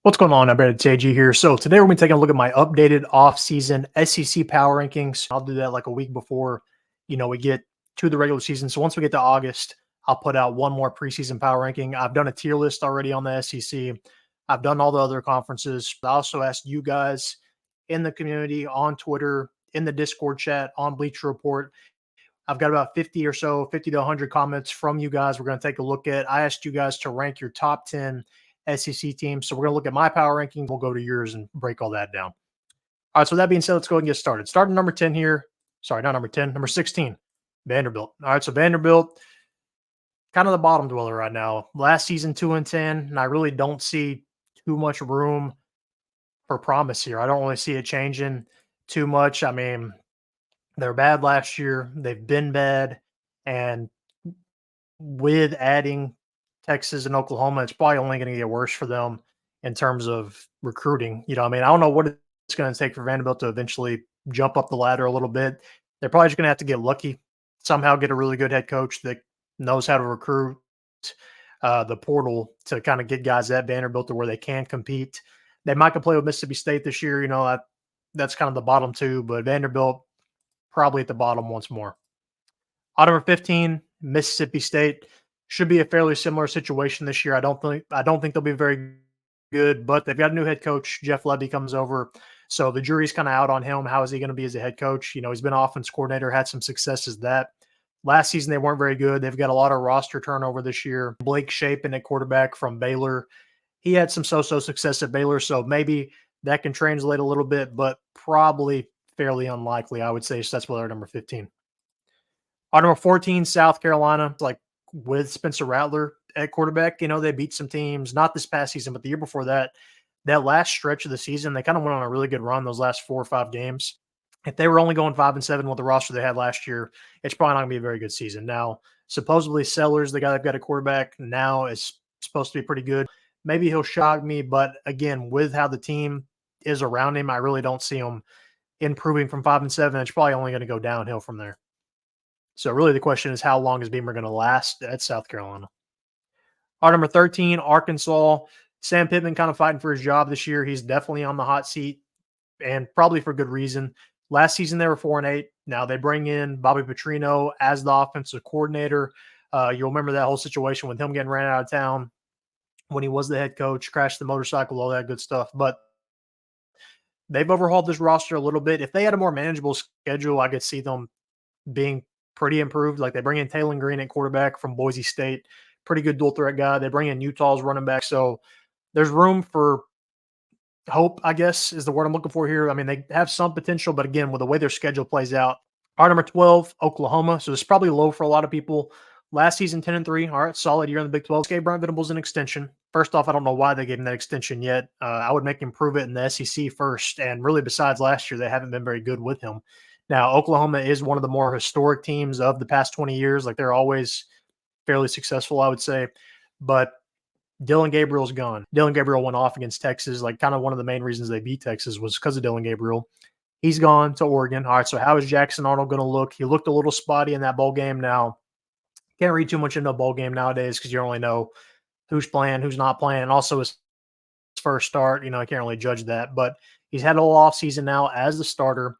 What's going on? It's AG here. So today we're going to be taking a look at my updated off-season SEC power rankings. I'll do that like a week before, we get to the regular season. So once we get to August, I'll put out one more preseason power ranking. I've done a tier list already on the SEC. I've done all the other conferences. I also asked you guys in the community, on Twitter, in the Discord chat, on Bleacher Report. I've got about 50 or so, 50 to 100 comments from you guys we're going to take a look at. I asked you guys to rank your top 10 SEC teams. So we're going to look at my power ranking. We'll go to yours and break all that down. All right, so that being said, let's go ahead and get started. Starting number 10 here. Sorry, not number 10, number 16, Vanderbilt. All right, so Vanderbilt, kind of the bottom dweller right now. Last season, 2-10, and I really don't see too much room for promise here. I don't really see it changing too much. I mean, they're bad last year. They've been bad. And with adding Texas and Oklahoma, it's probably only going to get worse for them in terms of recruiting. I don't know what it's going to take for Vanderbilt to eventually jump up the ladder a little bit. They're probably just going to have to get lucky, somehow get a really good head coach that knows how to recruit the portal to kind of get guys at Vanderbilt to where they can compete. They might play with Mississippi State this year. That's kind of the bottom two, but Vanderbilt probably at the bottom once more. Number 15, Mississippi State. Should be a fairly similar situation this year. I don't think they'll be very good, but they've got a new head coach. Jeff Lebby comes over. So the jury's kind of out on him. How is he going to be as a head coach? He's been offense coordinator, had some success as that. Last season, they weren't very good. They've got a lot of roster turnover this year. Blake Shapen at quarterback from Baylor. He had some so-so success at Baylor, so maybe that can translate a little bit, but probably fairly unlikely, I would say. So that's why they're number 15. Number 14, South Carolina, with Spencer Rattler at quarterback, they beat some teams, not this past season, but the year before that. That last stretch of the season, they kind of went on a really good run those last 4 or 5 games. If they were only going 5-7 with the roster they had last year, it's probably not going to be a very good season. Now, supposedly Sellers, the guy they've got a quarterback now, is supposed to be pretty good. Maybe he'll shock me, but again, with how the team is around him, I really don't see him improving from 5-7. It's probably only going to go downhill from there. So really the question is, how long is Beamer going to last at South Carolina? Number 13, Arkansas. Sam Pittman kind of fighting for his job this year. He's definitely on the hot seat, and probably for good reason. Last season, they were 4-8. Now they bring in Bobby Petrino as the offensive coordinator. You'll remember that whole situation with him getting ran out of town when he was the head coach, crashed the motorcycle, all that good stuff. But they've overhauled this roster a little bit. If they had a more manageable schedule, I could see them being pretty improved. Like, they bring in Taylor Green at quarterback from Boise State, pretty good dual threat guy. They bring in Utah's running back. So there's room for hope, I guess, is the word I'm looking for here. I mean, they have some potential, but again, with the way their schedule plays out. Number 12, Oklahoma. So it's probably low for a lot of people. Last season, 10-3. All right, solid year in the Big 12. Gave Brent Venables an extension. First off, I don't know why they gave him that extension yet. I would make him prove it in the SEC first. And really, besides last year, they haven't been very good with him. Now, Oklahoma is one of the more historic teams of the past 20 years. Like, they're always fairly successful, I would say. But Dillon Gabriel's gone. Dillon Gabriel went off against Texas. Like, kind of one of the main reasons they beat Texas was because of Dillon Gabriel. He's gone to Oregon. All right, so how is Jackson Arnold going to look? He looked a little spotty in that bowl game. Now, can't read too much into a bowl game nowadays because you only know who's playing, who's not playing. And also his first start, I can't really judge that. But he's had a little offseason now as the starter.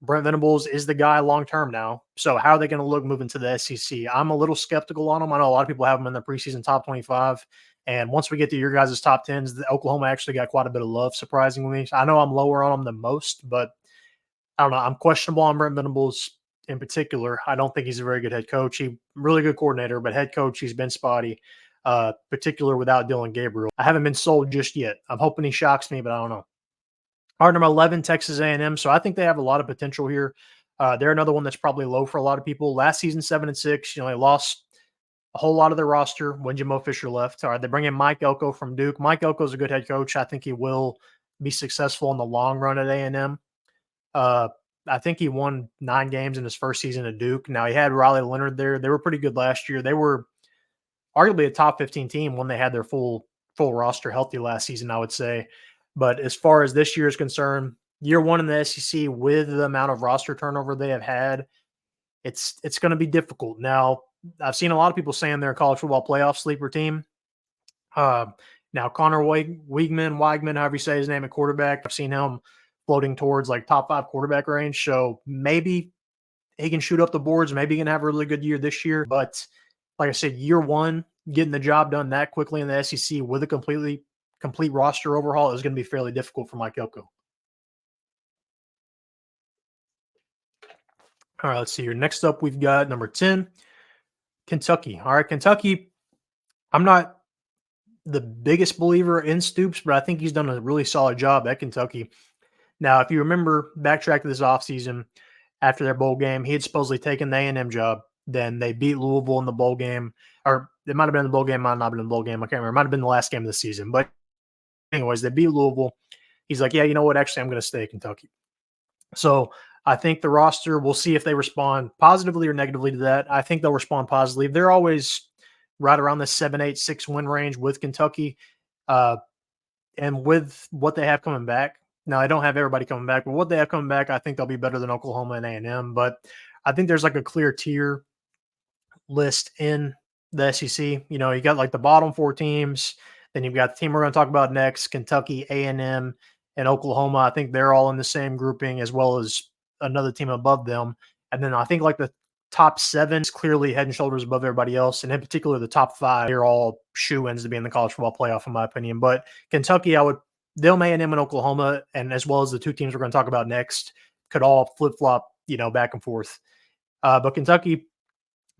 Brent Venables is the guy long-term now. So how are they going to look moving to the SEC? I'm a little skeptical on them. I know a lot of people have them in the preseason top 25. And once we get to your guys' top 10s, Oklahoma actually got quite a bit of love, surprisingly. I know I'm lower on them than most, but I don't know. I'm questionable on Brent Venables in particular. I don't think he's a very good head coach. He's really good coordinator, but head coach, he's been spotty, particular without Dillon Gabriel. I haven't been sold just yet. I'm hoping he shocks me, but I don't know. Number 11, Texas A&M. So I think they have a lot of potential here. They're another one that's probably low for a lot of people. Last season, 7-6. They lost a whole lot of their roster when Jimbo Fisher left. All right, they bring in Mike Elko from Duke. Mike Elko is a good head coach. I think he will be successful in the long run at A&M. I think he won 9 games in his first season at Duke. Now, he had Riley Leonard there. They were pretty good last year. They were arguably a top 15 team when they had their full roster healthy last season, I would say. But as far as this year is concerned, year one in the SEC with the amount of roster turnover they have had, it's going to be difficult. Now, I've seen a lot of people saying they're a college football playoff sleeper team. Now, Now, Connor Weigman, however you say his name at quarterback, I've seen him floating towards like top 5 quarterback range. So maybe he can shoot up the boards. Maybe he can have a really good year this year. But like I said, year one, getting the job done that quickly in the SEC with a complete roster overhaul is going to be fairly difficult for Mike Elko. All right, let's see here. Next up, we've got number 10, Kentucky. All right, Kentucky, I'm not the biggest believer in Stoops, but I think he's done a really solid job at Kentucky. Now, if you remember, backtrack to this offseason, after their bowl game, he had supposedly taken the A&M job. Then they beat Louisville in the bowl game, or it might have been the bowl game, might not have been the bowl game. I can't remember. It might have been the last game of the season. But anyways, they beat Louisville. He's like, yeah, you know what? Actually, I'm going to stay at Kentucky. So I think the roster, we'll see if they respond positively or negatively to that. I think they'll respond positively. They're always right around the 7, 8, 6 win range with Kentucky. And with what they have coming back, now I don't have everybody coming back, but what they have coming back, I think they'll be better than Oklahoma and A&M. But I think there's like a clear tier list in the SEC. You know, you got like the bottom 4 teams. Then you've got the team we're going to talk about next, Kentucky, A&M, and Oklahoma. I think they're all in the same grouping as well as another team above them. And then I think like the top 7 is clearly head and shoulders above everybody else. And in particular, the top 5 are all shoe-ins to be in the college football playoff, in my opinion. But Kentucky, they'll A&M and Oklahoma, and as well as the 2 teams we're going to talk about next, could all flip-flop, back and forth. But Kentucky,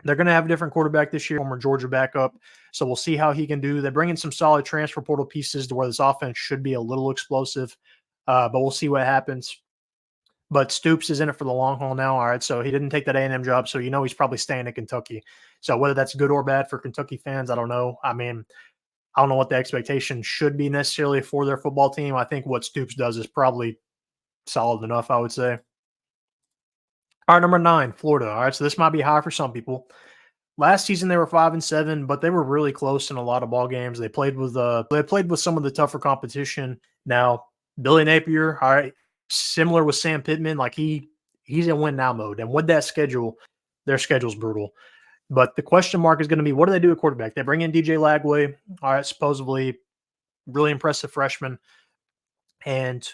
they're going to have a different quarterback this year, former Georgia backup. So we'll see how he can do. They bring in some solid transfer portal pieces to where this offense should be a little explosive. But we'll see what happens. But Stoops is in it for the long haul now. All right, so he didn't take that A&M job, so he's probably staying at Kentucky. So whether that's good or bad for Kentucky fans, I don't know. I mean, I don't know what the expectation should be necessarily for their football team. I think what Stoops does is probably solid enough, I would say. All right, number 9, Florida. All right, so this might be high for some people. Last season they were 5-7, but they were really close in a lot of ball games. They played with some of the tougher competition. Now, Billy Napier, all right, similar with Sam Pittman, like he's in win now mode. And with that schedule, their schedule's brutal. But the question mark is going to be, what do they do at quarterback? They bring in DJ Lagway, all right, supposedly really impressive freshman. And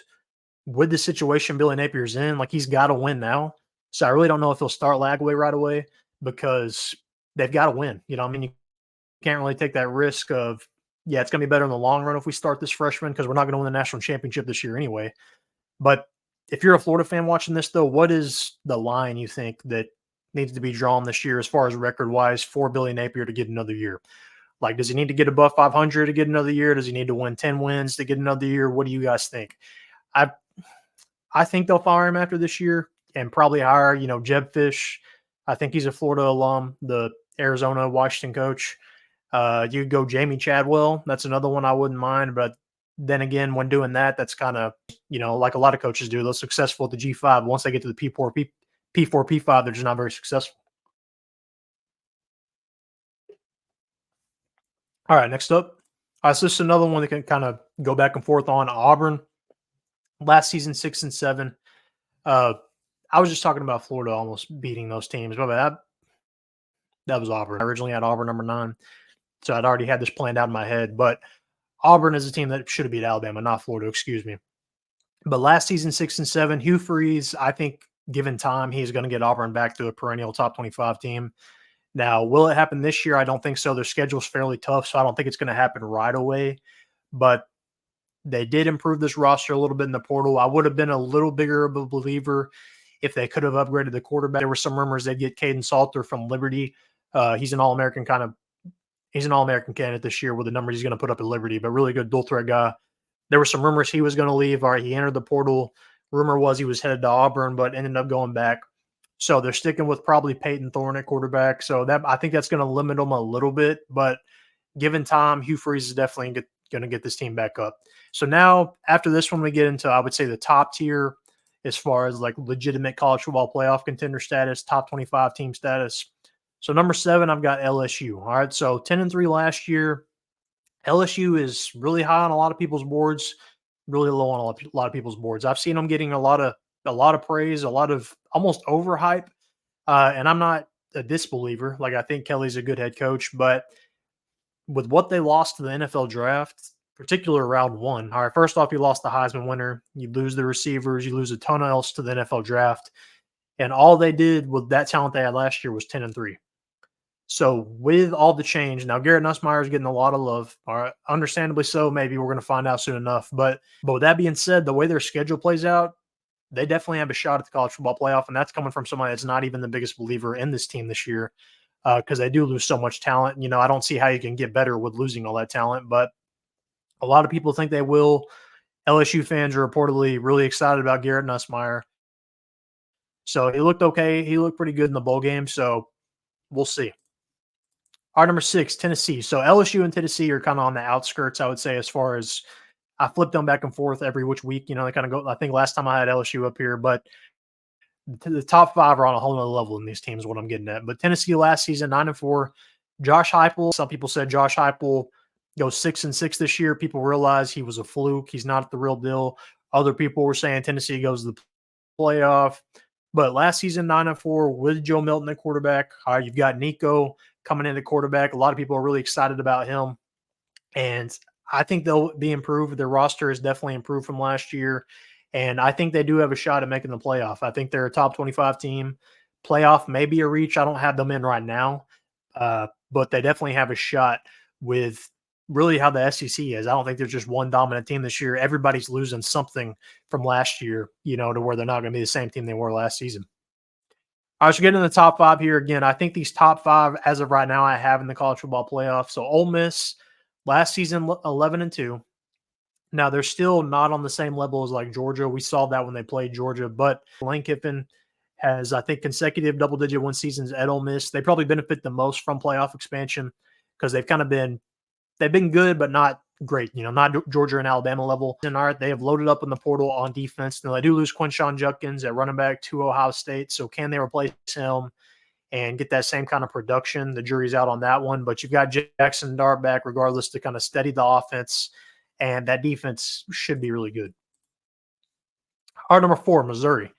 with the situation Billy Napier's in, like he's got to win now. So I really don't know if he'll start Lagway right away because they've got to win. I mean, you can't really take that risk of, it's going to be better in the long run if we start this freshman because we're not going to win the national championship this year anyway. But if you're a Florida fan watching this, though, what is the line you think that needs to be drawn this year as far as record-wise for Billy Napier to get another year? Like, does he need to get above 500 to get another year? Does he need to win 10 wins to get another year? What do you guys think? I think they'll fire him after this year and probably hire, Jeb Fish. I think he's a Florida alum, the Arizona, Washington coach. You could go Jamie Chadwell. That's another one I wouldn't mind. But then again, when doing that, that's kind of, like a lot of coaches do. They're successful at the G5. Once they get to the P4, P5, they're just not very successful. All right, next up. So this is another one that can kind of go back and forth on. Auburn. Last season, 6-7. I was just talking about Florida almost beating those teams, but that was Auburn. I originally had Auburn number 9, so I'd already had this planned out in my head. But Auburn is a team that should have beat Alabama, not Florida, excuse me. But last season, 6-7, Hugh Freeze, I think given time, he's going to get Auburn back to a perennial top 25 team. Now, will it happen this year? I don't think so. Their schedule's fairly tough, so I don't think it's going to happen right away. But they did improve this roster a little bit in the portal. I would have been a little bigger of a believer if they could have upgraded the quarterback. There were some rumors they'd get Caden Salter from Liberty. He's an All-American candidate this year with the numbers he's going to put up at Liberty, but really good dual threat guy. There were some rumors he was going to leave. All right, he entered the portal. Rumor was he was headed to Auburn, but ended up going back. So they're sticking with probably Peyton Thorne at quarterback. So I think that's going to limit them a little bit, but given time, Hugh Freeze is definitely going to get this team back up. So now after this one, we get into, I would say, the top tier as far as like legitimate college football playoff contender status, top 25 team status. So number 7, I've got LSU. All right, so 10-3 last year. LSU is really high on a lot of people's boards, really low on a lot of people's boards. I've seen them getting a lot of praise, a lot of almost overhype. And I'm not a disbeliever. Like, I think Kelly's a good head coach, but with what they lost to the NFL draft, particular round one. All right, first off, you lost the Heisman winner. You lose the receivers. You lose a ton else to the NFL draft. And all they did with that talent they had last year was 10-3. So with all the change, now Garrett Nussmeier is getting a lot of love. All right, understandably so. Maybe we're going to find out soon enough. But with that being said, the way their schedule plays out, they definitely have a shot at the college football playoff, and that's coming from somebody that's not even the biggest believer in this team this year, because they do lose so much talent. You know, I don't see how you can get better with losing all that talent, but a lot of people think they will. LSU fans are reportedly really excited about Garrett Nussmeier. So he looked okay. He looked pretty good in the bowl game. So we'll see. Our number 6, Tennessee. So LSU and Tennessee are kind of on the outskirts, I would say, as far as I flip them back and forth every which week. You know, they kind of go. I think last time I had LSU up here, but the top 5 are on a whole nother level in these teams, what I'm getting at. But Tennessee last season, 9-4. Josh Heupel, some people said Josh Heupel goes 6-6 this year. People realize he was a fluke. He's not the real deal. Other people were saying Tennessee goes to the playoff. But last season, 9-4 with Joe Milton at quarterback. You've got Nico coming in at quarterback. A lot of people are really excited about him. And I think they'll be improved. Their roster is definitely improved from last year. And I think they do have a shot at making the playoff. I think they're a top 25 team. Playoff may be a reach. I don't have them in right now. But they definitely have a shot with really how the SEC is. I don't think there's just one dominant team this year. Everybody's losing something from last year, you know, to where they're not going to be the same team they were last season. All right, so getting in the top 5 here again. I think these top 5, as of right now, I have in the college football playoff. So Ole Miss, last season, 11-2. Now, they're still not on the same level as like Georgia. We saw that when they played Georgia, but Lane Kiffin has, I think, consecutive double-digit win seasons at Ole Miss. They probably benefit the most from playoff expansion because they've been good, but not great, you know, not Georgia and Alabama level. And all right, they have loaded up in the portal on defense. Now, they do lose Quinshon Judkins at running back to Ohio State. So can they replace him and get that same kind of production? The jury's out on that one. But you've got Jackson Dart back regardless to kind of steady the offense. And that defense should be really good. Our number 4, Missouri.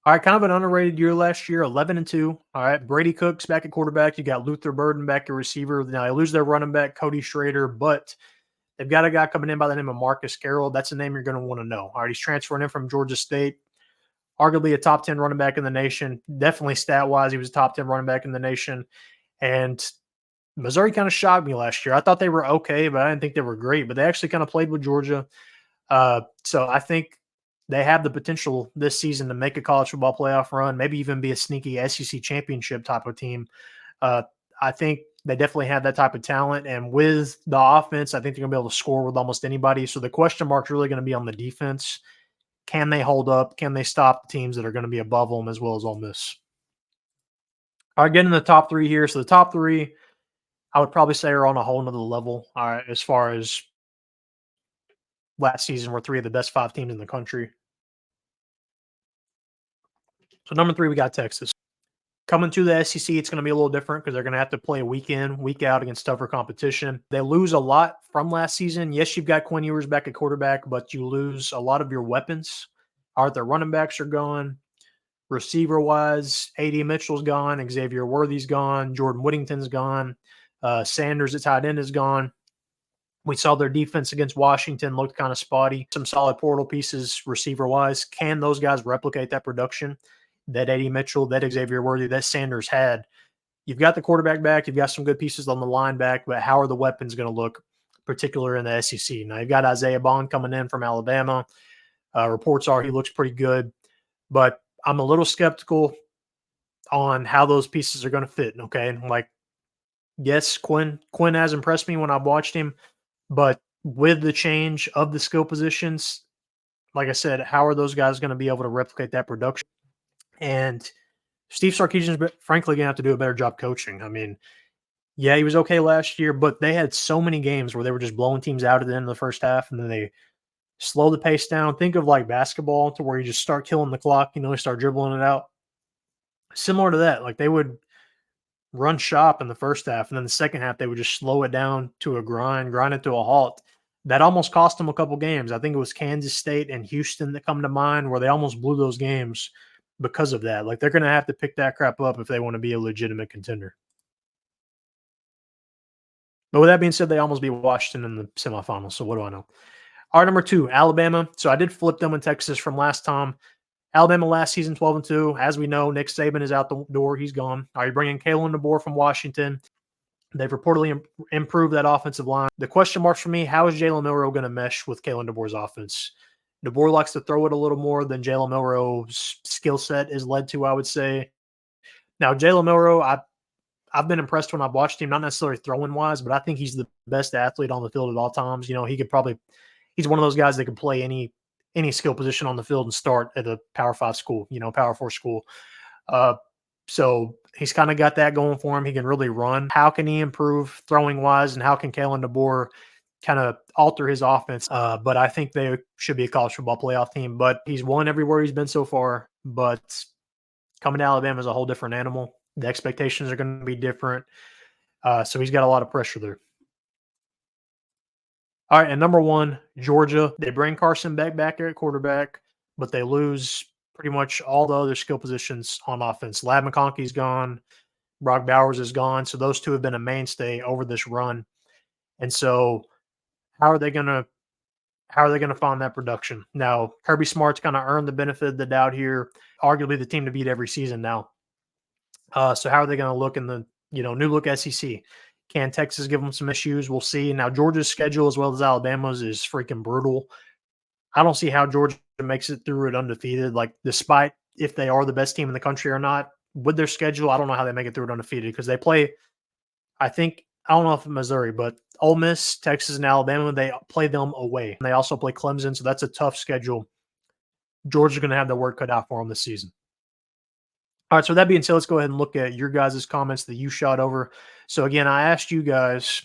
All right, kind of an underrated year last year, 11-2. All right, Brady Cook's back at quarterback. You got Luther Burden back at receiver. Now, they lose their running back, Cody Schrader, but they've got a guy coming in by the name of Marcus Carroll. That's a name you're going to want to know. All right, he's transferring in from Georgia State. Arguably a top 10 running back in the nation. Definitely stat-wise, he was a top 10 running back in the nation. And Missouri kind of shocked me last year. I thought they were okay, but I didn't think they were great. But they actually kind of played with Georgia. So I think they have the potential this season to make a college football playoff run, maybe even be a sneaky SEC championship type of team. I think they definitely have that type of talent. And with the offense, I think they're going to be able to score with almost anybody. So the question mark is really going to be on the defense. Can they hold up? Can they stop the teams that are going to be above them as well as Ole Miss? All right, getting the top 3 here. So the top 3, I would probably say are on a whole nother level. All right, as far as last season were 3 of the best 5 teams in the country. So number 3, we got Texas. Coming to the SEC, it's going to be a little different because they're going to have to play week in, week out against tougher competition. They lose a lot from last season. Yes, you've got Quinn Ewers back at quarterback, but you lose a lot of your weapons. All right, their running backs are gone. Receiver-wise, A.D. Mitchell's gone. Xavier Worthy's gone. Jordan Whittington's gone. Sanders at tight end is gone. We saw their defense against Washington looked kind of spotty. Some solid portal pieces receiver-wise. Can those guys replicate that production that A.D. Mitchell, that Xavier Worthy, that Sanders had? You've got the quarterback back. You've got some good pieces on the line back, but how are the weapons going to look, particularly in the SEC? Now, you've got Isaiah Bond coming in from Alabama. Reports are he looks pretty good, but I'm a little skeptical on how those pieces are going to fit, okay? Like, yes, Quinn has impressed me when I've watched him, but with the change of the skill positions, like I said, how are those guys going to be able to replicate that production? And Steve Sarkisian's frankly going to have to do a better job coaching. I mean, yeah, he was okay last year, but they had so many games where they were just blowing teams out at the end of the first half, and then they slow the pace down. Think of like basketball to where you just start killing the clock, you start dribbling it out. Similar to that, like they would run shop in the first half, and then the second half they would just slow it down to a grind it to a halt. That almost cost them a couple games. I think it was Kansas State and Houston that come to mind where they almost blew those games because of that. Like they're going to have to pick that crap up if they want to be a legitimate contender. But with that being said, they almost beat Washington in the semifinals. So what do I know? All right, number 2, Alabama. So I did flip them in Texas from last time. Alabama last season 12-2. As we know, Nick Saban is out the door. He's gone. Are you bringing Kalen DeBoer from Washington? They've reportedly improved that offensive line. The question marks for me, how is Jalen Milroe going to mesh with Kalen DeBoer's offense? DeBoer likes to throw it a little more than Jalen Milroe's skill set is led to, I would say. Now, Jalen Milroe, I've been impressed when I've watched him, not necessarily throwing wise, but I think he's the best athlete on the field at all times. You know, he's one of those guys that can play any skill position on the field and start at a Power 5 school, Power 4 school. So he's kind of got that going for him. He can really run. How can he improve throwing wise, and how can Kalen DeBoer kind of alter his offense? But I think they should be a college football playoff team. But he's won everywhere he's been so far. But coming to Alabama is a whole different animal. The expectations are going to be different. So he's got a lot of pressure there. All right, and number 1, Georgia. They bring Carson Beck back there at quarterback, but they lose pretty much all the other skill positions on offense. Ladd McConkey's gone. Brock Bowers is gone. So those two have been a mainstay over this run. And so how are they going to find that production? Now, Kirby Smart's kind of earned the benefit of the doubt here, arguably the team to beat every season now. So how are they going to look in the new look SEC? Can Texas give them some issues? We'll see. Now, Georgia's schedule as well as Alabama's is freaking brutal. I don't see how Georgia makes it through it undefeated. Like, despite if they are the best team in the country or not, with their schedule, I don't know how they make it through it undefeated because they play, I don't know if Missouri, but Ole Miss, Texas, and Alabama, they play them away. And they also play Clemson, so that's a tough schedule. Georgia's going to have their work cut out for them this season. All right, so that being said, let's go ahead and look at your guys' comments that you shot over. So again, I asked you guys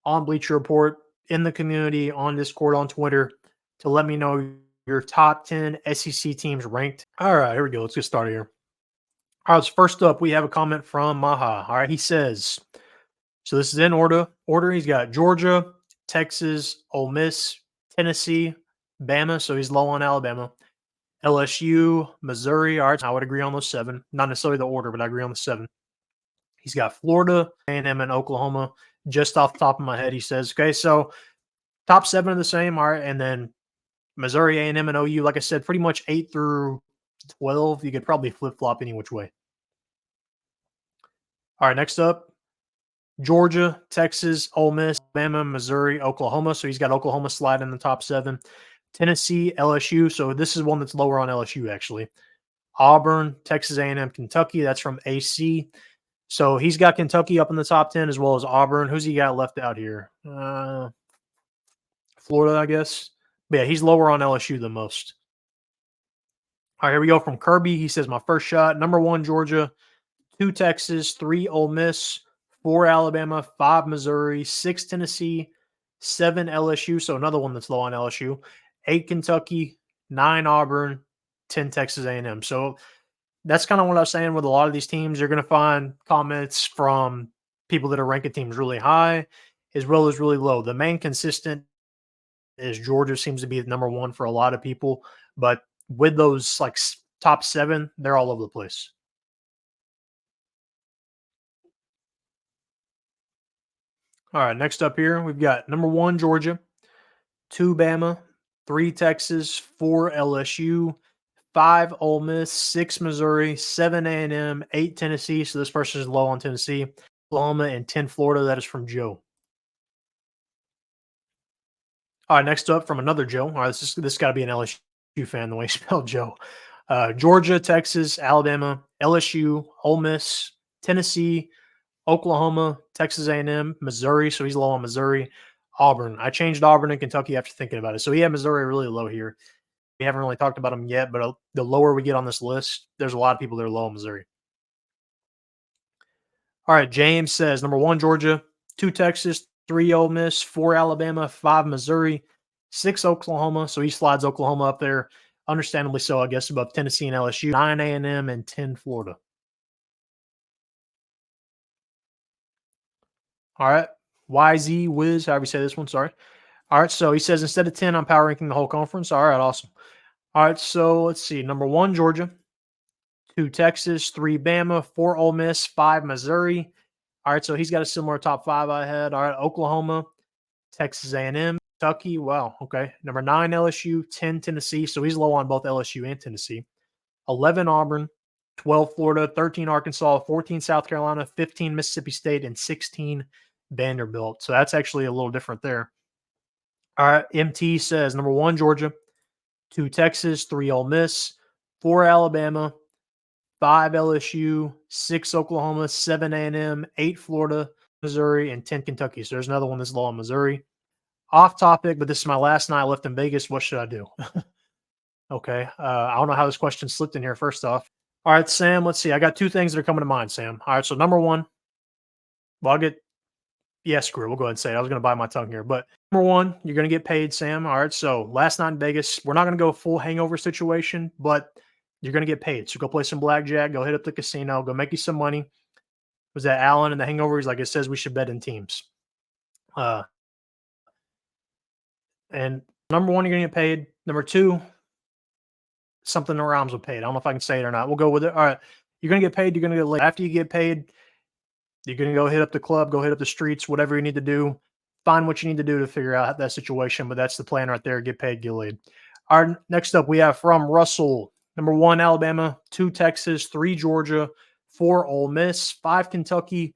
on Bleacher Report, in the community, on Discord, on Twitter, to let me know your top 10 SEC teams ranked. All right, here we go. Let's get started here. All right, so first up, we have a comment from Maha. All right, he says, so this is in order. He's got Georgia, Texas, Ole Miss, Tennessee, Bama, so he's low on Alabama. LSU, Missouri. All right, I would agree on those 7. Not necessarily the order, but I agree on the 7. He's got Florida, A&M, and Oklahoma. Just off the top of my head, he says, okay, so top 7 are the same. All right, and then Missouri, A&M, and OU, like I said, pretty much 8 through 12. You could probably flip-flop any which way. All right, next up, Georgia, Texas, Ole Miss, Alabama, Missouri, Oklahoma. So he's got Oklahoma slide in the top 7. Tennessee, LSU. So this is one that's lower on LSU, actually. Auburn, Texas A&M, Kentucky. That's from AC. So he's got Kentucky up in the top 10 as well as Auburn. Who's he got left out here? Florida, I guess. But yeah, he's lower on LSU than most. All right, here we go from Kirby. He says, my first shot, number 1, Georgia, 2, Texas, 3, Ole Miss, 4, Alabama, 5, Missouri, 6, Tennessee, 7, LSU. So another one that's low on LSU. 8, Kentucky, 9, Auburn, 10, Texas A&M. So that's kind of what I was saying with a lot of these teams. You're going to find comments from people that are ranking teams really high as well as really low. The main consistent is Georgia seems to be the number 1 for a lot of people. But with those like top 7, they're all over the place. All right, next up here, we've got number 1, Georgia, 2, Bama, 3, Texas, 4, LSU, 5, Ole Miss, 6, Missouri, 7, A&M, 8, Tennessee. So this person is low on Tennessee, Oklahoma, and 10, Florida. That is from Joe. All right, next up from another Joe. All right, this got to be an LSU fan the way he spelled Joe. Georgia, Texas, Alabama, LSU, Ole Miss, Tennessee, Oklahoma, Texas A&M, Missouri. So he's low on Missouri. Auburn. I changed Auburn and Kentucky after thinking about it. So he had Missouri really low here. We haven't really talked about them yet, but the lower we get on this list, there's a lot of people that are low on Missouri. All right, James says, number 1, Georgia, 2, Texas, 3, Ole Miss, 4, Alabama, 5, Missouri, 6, Oklahoma. So he slides Oklahoma up there, understandably so, I guess, above Tennessee and LSU, 9, A&M, and 10, Florida. All right, YZ Wiz, however you say this one, sorry. All right, so he says, instead of 10, I'm power ranking the whole conference. All right, awesome. All right, so let's see. Number 1, Georgia, 2, Texas, 3, Bama, 4, Ole Miss, 5, Missouri. All right, so he's got a similar top 5 I had. All right, Oklahoma, Texas A&M, Kentucky. Wow, okay. Number 9, LSU, 10, Tennessee. So he's low on both LSU and Tennessee. 11, Auburn, 12, Florida, 13, Arkansas, 14, South Carolina, 15, Mississippi State, and 16, Vanderbilt. So that's actually a little different there. All right, MT says number 1, Georgia, 2, Texas, 3, Ole Miss, 4, Alabama, 5, LSU, 6, Oklahoma, 7, A&M, 8, Florida, Missouri, and 10, Kentucky. So there's another one that's low on Missouri. Off topic, but this is my last night left in Vegas. What should I do? Okay. I don't know how this question slipped in here, first off. All right, Sam, let's see. I got 2 things that are coming to mind, Sam. All right, so number 1, well, screw it. We'll go ahead and say it. I was going to bite my tongue here. But number 1, you're going to get paid, Sam. All right, so last night in Vegas, we're not going to go full hangover situation, but you're going to get paid. So go play some blackjack, go hit up the casino, go make you some money. Was that Allen in the hangover? He's like, it says we should bet in teams. And number 1, you're going to get paid. Number 2, something that rhymes with paid. I don't know if I can say it or not. We'll go with it. All right. You're going to get paid. You're going to get laid. After you get paid, you're going to go hit up the club, go hit up the streets, whatever you need to do. Find what you need to do to figure out that situation. But that's the plan right there. Get paid, get laid. All right. Next up, we have from Russell. Number 1, Alabama. 2, Texas. 3, Georgia. 4, Ole Miss. 5, Kentucky.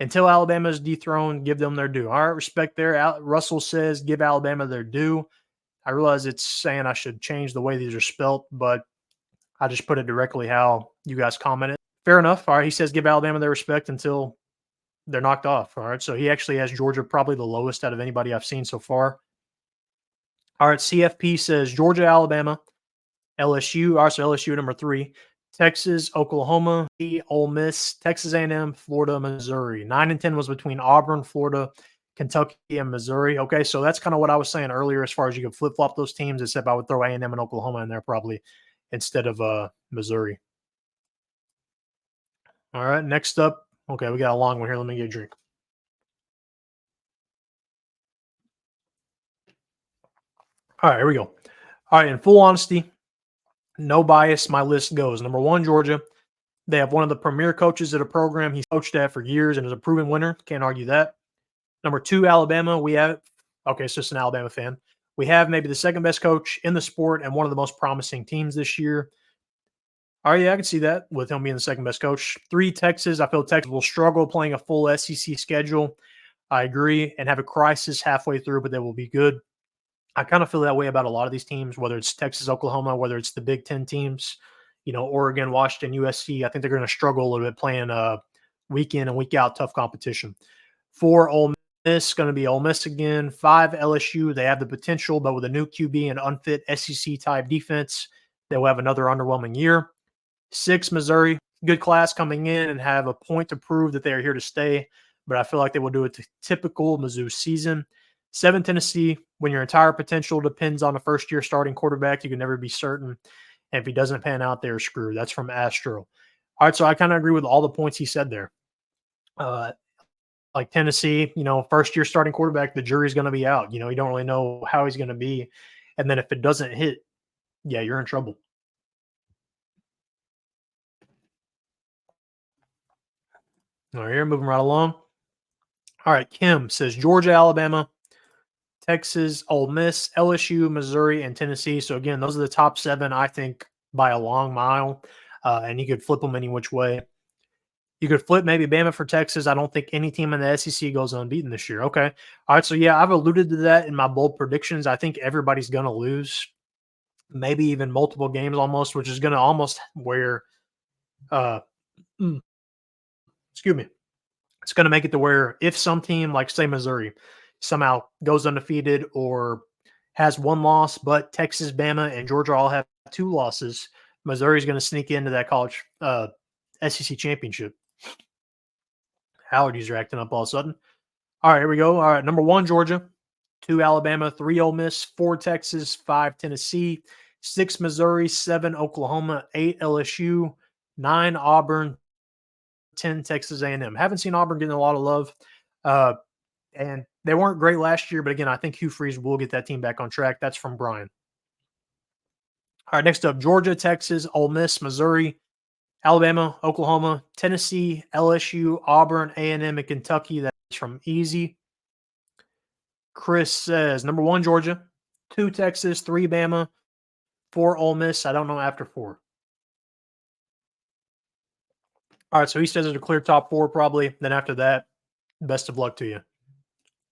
Until Alabama is dethroned, give them their due. All right, respect there. Russell says give Alabama their due. I realize it's saying I should change the way these are spelt, but I just put it directly how you guys commented. Fair enough. All right, he says give Alabama their respect until they're knocked off. All right, so he actually has Georgia probably the lowest out of anybody I've seen so far. All right, CFP says Georgia, Alabama, LSU. All right, so LSU number 3. Texas, Oklahoma, Ole Miss, Texas A&M, Florida, Missouri. 9 and 10 was between Auburn, Florida, Kentucky, and Missouri. Okay, so that's kind of what I was saying earlier as far as you could flip-flop those teams, except I would throw A&M and Oklahoma in there probably instead of Missouri. All right, next up. Okay, we got a long one here. Let me get a drink. All right, here we go. All right, in full honesty, no bias, my list goes. Number 1, Georgia. They have one of the premier coaches at a program he's coached at for years and is a proven winner. Can't argue that. Number 2, Alabama. We have, okay, it's just an Alabama fan. We have maybe the second best coach in the sport and one of the most promising teams this year. All right, yeah, I can see that with him being the second best coach. 3, Texas. I feel Texas will struggle playing a full SEC schedule. I agree, and have a crisis halfway through, but they will be good. I kind of feel that way about a lot of these teams, whether it's Texas, Oklahoma, whether it's the Big Ten teams, Oregon, Washington, USC. I think they're going to struggle a little bit playing week in and week out tough competition. 4, Ole Miss, going to be Ole Miss again. 5, LSU. They have the potential, but with a new QB and unfit SEC-type defense, they will have another underwhelming year. 6, Missouri. Good class coming in and have a point to prove that they are here to stay, but I feel like they will do a typical Mizzou season. 7, Tennessee. When your entire potential depends on a first-year starting quarterback, you can never be certain. And if he doesn't pan out, they're screwed. That's from Astro. All right, so I kind of agree with all the points he said there. Like Tennessee, first-year starting quarterback, the jury's going to be out. You don't really know how he's going to be. And then if it doesn't hit, yeah, you're in trouble. All right, here, moving right along. All right, Kim says Georgia, Alabama, Texas, Ole Miss, LSU, Missouri, and Tennessee. So, again, those are the top 7, I think, by a long mile. And you could flip them any which way. You could flip maybe Bama for Texas. I don't think any team in the SEC goes unbeaten this year. Okay. All right. So, yeah, I've alluded to that in my bold predictions. I think everybody's going to lose, maybe even multiple games almost, which is going to almost where excuse me. It's going to make it to where if some team like, say, Missouri somehow goes undefeated or has 1 loss, but Texas, Bama, and Georgia all have 2 losses, Missouri's going to sneak into that college SEC championship. Allergies are acting up all of a sudden. All right, here we go. All right, number 1, Georgia. 2, Alabama. 3, Ole Miss. 4, Texas. 5, Tennessee. 6, Missouri. 7, Oklahoma. 8, LSU. 9, Auburn. 10, Texas A&M. Haven't seen Auburn getting a lot of love. And they weren't great last year, but again, I think Hugh Freeze will get that team back on track. That's from Brian. All right, next up, Georgia, Texas, Ole Miss, Missouri, Alabama, Oklahoma, Tennessee, LSU, Auburn, A&M, and Kentucky. That's from Easy. Chris says number 1, Georgia, 2, Texas, 3, Bama, 4, Ole Miss. I don't know after 4. All right, so he says it's a clear top 4 probably. Then after that, best of luck to you.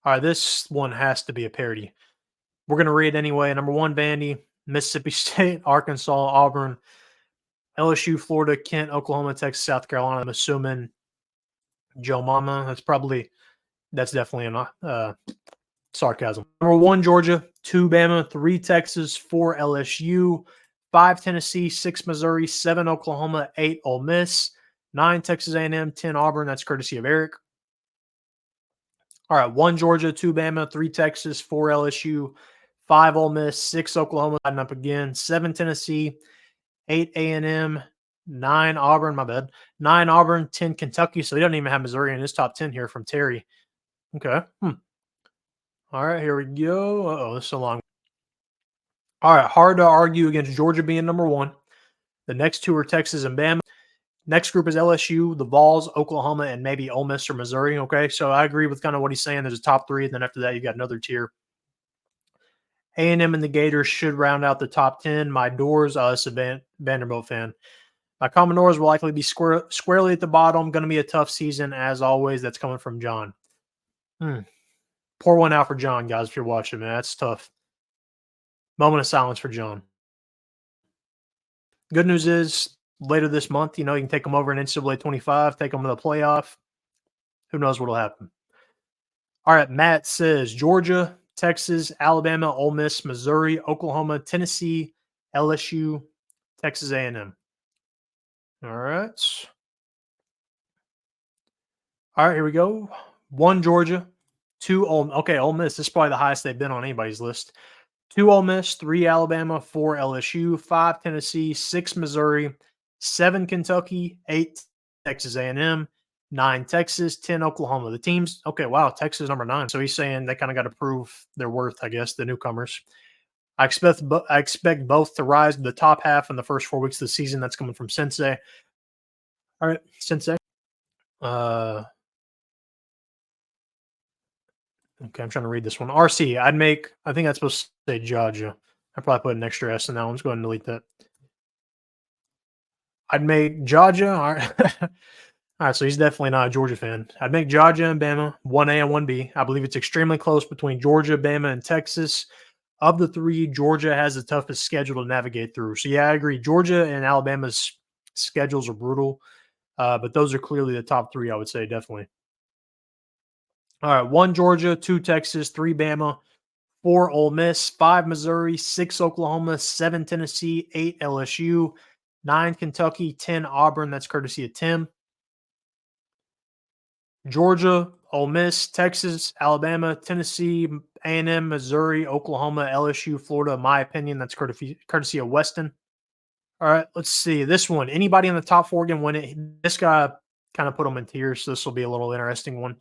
All right, this one has to be a parody. We're going to read anyway. Number 1, Vandy, Mississippi State, Arkansas, Auburn, LSU, Florida, Kent, Oklahoma, Texas, South Carolina. I'm assuming Joe Mama. That's definitely an sarcasm. Number 1, Georgia, 2, Bama, 3, Texas, 4, LSU, 5, Tennessee, 6, Missouri, 7, Oklahoma, 8, Ole Miss, 9, Texas A&M, 10, Auburn. That's courtesy of Eric. All right, 1, Georgia, 2, Bama, 3, Texas, 4, LSU, 5, Ole Miss, 6, Oklahoma, adding up again, 7, Tennessee, 8, A&M, 9, Auburn, 9, Auburn, 10, Kentucky. So he doesn't even have Missouri in his top 10 here from Terry. Okay. All right, here we go. Uh-oh, this is so long. All right, hard to argue against Georgia being number 1. The next 2 are Texas and Bama. Next group is LSU, the Vols, Oklahoma, and maybe Ole Miss or Missouri. Okay, so I agree with kind of what he's saying. There's a top 3, and then after that, you got another tier. A&M and the Gators should round out the top 10. My doors, this is a Vanderbilt fan. My Commodores will likely be squarely at the bottom. Going to be a tough season, as always. That's coming from John. Pour one out for John, guys, if you're watching, man. That's tough. Moment of silence for John. Good news is, later this month, you can take them over in NCAA 25, take them to the playoff. Who knows what will happen. All right, Matt says Georgia, Texas, Alabama, Ole Miss, Missouri, Oklahoma, Tennessee, LSU, Texas A&M. All right. All right, here we go. 1, Georgia, 2, Ole Miss. This is probably the highest they've been on anybody's list. 2, Ole Miss, 3, Alabama, 4, LSU, 5, Tennessee, 6, Missouri, 7, Kentucky, 8, Texas A&M, 9, Texas, 10, Oklahoma. The teams, Texas number 9. So he's saying they kind of got to prove their worth, I guess, the newcomers. I expect both to rise to the top half in the first 4 weeks of the season. That's coming from Sensei. All right, Sensei. Okay, I'm trying to read this one. RC, I think that's supposed to say Georgia. I probably put an extra S in that one. Let's go ahead and delete that. I'd make Georgia. All right. All right, so he's definitely not a Georgia fan. I'd make Georgia and Bama 1A and 1B. I believe it's extremely close between Georgia, Bama, and Texas. Of the 3, Georgia has the toughest schedule to navigate through. So, yeah, I agree. Georgia and Alabama's schedules are brutal, but those are clearly the top 3, I would say, definitely. All right, 1, Georgia, 2, Texas, 3, Bama, 4, Ole Miss, 5, Missouri, 6, Oklahoma, 7, Tennessee, 8, LSU, 9, Kentucky, 10, Auburn. That's courtesy of Tim. Georgia, Ole Miss, Texas, Alabama, Tennessee, A&M, Missouri, Oklahoma, LSU, Florida. In my opinion, that's courtesy of Weston. All right, let's see. This one, anybody in the top 4 can win it. This guy kind of put them in tiers, so this will be a little interesting one.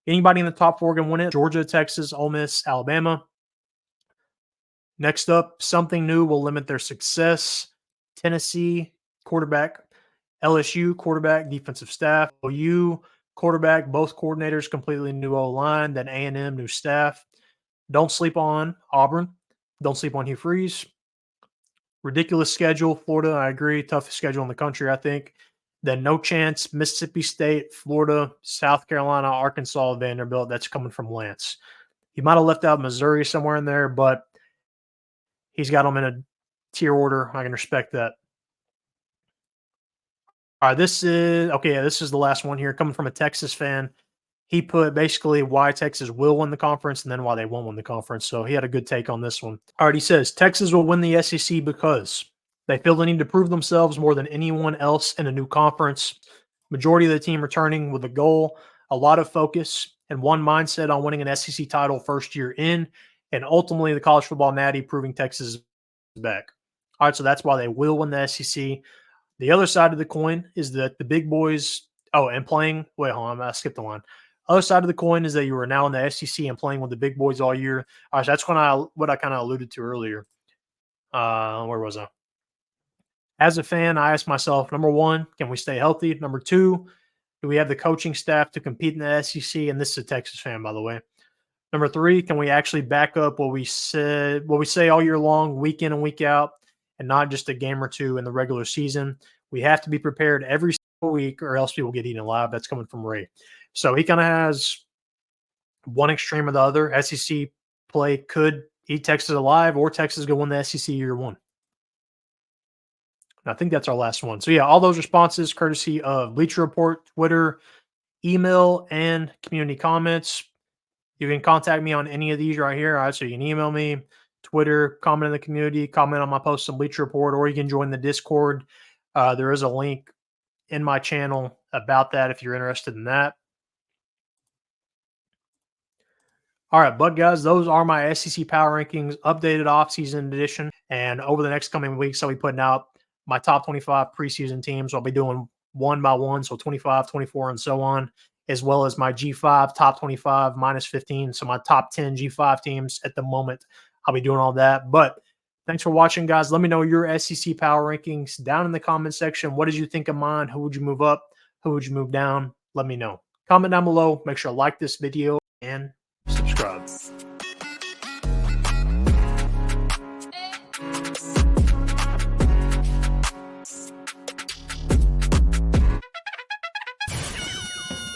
Anybody in the top 4 can win it. Georgia, Texas, Ole Miss, Alabama. Next up, something new will limit their success. Tennessee, quarterback. LSU, quarterback, defensive staff. OU, quarterback, both coordinators, completely new O-line. Then A&M, new staff. Don't sleep on Auburn. Don't sleep on Hugh Freeze. Ridiculous schedule. Florida, I agree. Toughest schedule in the country, I think. Then no chance. Mississippi State, Florida, South Carolina, Arkansas, Vanderbilt. That's coming from Lance. He might have left out Missouri somewhere in there, but he's got them in a tier order. I can respect that. All right, this is the last one here, coming from a Texas fan. He put basically why Texas will win the conference and then why they won't win the conference. So he had a good take on this one. All right, he says Texas will win the SEC because they feel they need to prove themselves more than anyone else in a new conference. Majority of the team returning with a goal, a lot of focus, and one mindset on winning an SEC title first year in, and ultimately the college football natty proving Texas is back. All right, so that's why they will win the SEC. The other side of the coin is that the big boys – I skipped the line. Other side of the coin is that you are now in the SEC and playing with the big boys all year. All right, so that's what I kind of alluded to earlier. Where was I? As a fan, I ask myself, number one, can we stay healthy? Number two, do we have the coaching staff to compete in the SEC? And this is a Texas fan, by the way. Number three, can we actually back up what we say all year long, week in and week out, and not just a game or two in the regular season? We have to be prepared every single week, or else we will get eaten alive. That's coming from Ray. So he kind of has one extreme or the other. SEC play could eat Texas alive, or Texas go win the SEC year one. And I think that's our last one. So yeah, all those responses courtesy of Bleacher Report, Twitter, email, and community comments. You can contact me on any of these right here. All right, so you can email me, Twitter, comment in the community, comment on my post on Bleacher Report, or you can join the Discord. There is a link in my channel about that if you're interested in that. All right, but guys, those are my SEC Power Rankings, updated offseason edition. And over the next coming weeks, I'll be putting out my top 25 preseason teams. I'll be doing one by one, so 25, 24, and so on, as well as my G5 top 25 minus 15. So my top 10 G5 teams at the moment. I'll be doing all that. But thanks for watching, guys. Let me know your SEC Power Rankings down in the comment section. What did you think of mine? Who would you move up? Who would you move down? Let me know. Comment down below. Make sure to like this video and subscribe.